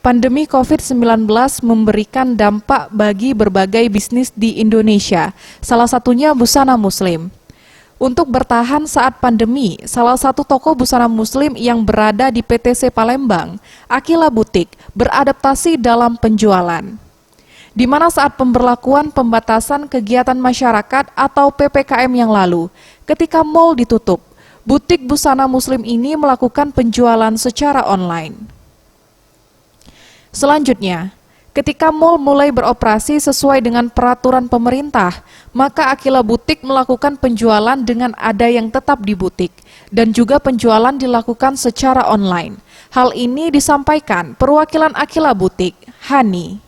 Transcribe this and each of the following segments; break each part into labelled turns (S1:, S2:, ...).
S1: Pandemi COVID-19 memberikan dampak bagi berbagai bisnis di Indonesia, salah satunya busana muslim. Untuk bertahan saat pandemi, salah satu toko busana muslim yang berada di PTC Palembang, Akila Butik, beradaptasi dalam penjualan. Di mana saat pemberlakuan pembatasan kegiatan masyarakat atau PPKM yang lalu, ketika mal ditutup, butik busana muslim ini melakukan penjualan secara online. Selanjutnya, ketika mal mulai beroperasi sesuai dengan peraturan pemerintah, maka Akila Butik melakukan penjualan dengan ada yang tetap di butik dan juga penjualan dilakukan secara online. Hal ini disampaikan perwakilan Akila Butik, Hani.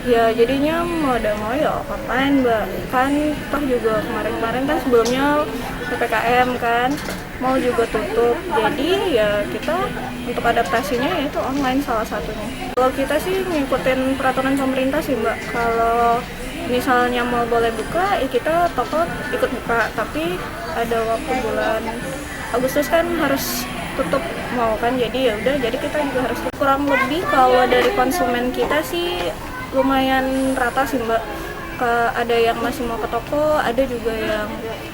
S2: Ya jadinya mau ada mau ya online mbak, kan toh juga kemarin-kemarin kan sebelumnya PPKM kan, mau juga tutup, jadi ya kita untuk adaptasinya yaitu online salah satunya. Kalau kita sih ngikutin peraturan pemerintah sih mbak, kalau misalnya mau boleh buka ya kita toko ikut buka, tapi ada waktu bulan Agustus kan harus tutup mau kan, jadi ya udah, jadi kita juga harus kurang lebih kalau dari konsumen kita sih lumayan rata sih mbak. Ada yang masih mau ke toko, ada juga yang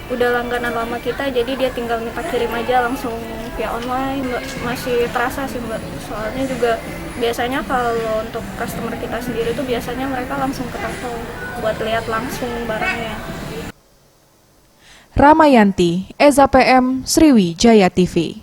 S2: udah langganan lama kita, jadi dia tinggal minta kirim aja langsung via online mbak. Masih terasa sih mbak, soalnya juga biasanya kalau untuk customer kita sendiri tuh biasanya mereka langsung ke toko buat lihat langsung barangnya.
S1: Ramayanti, Eza PM, Sriwijaya TV.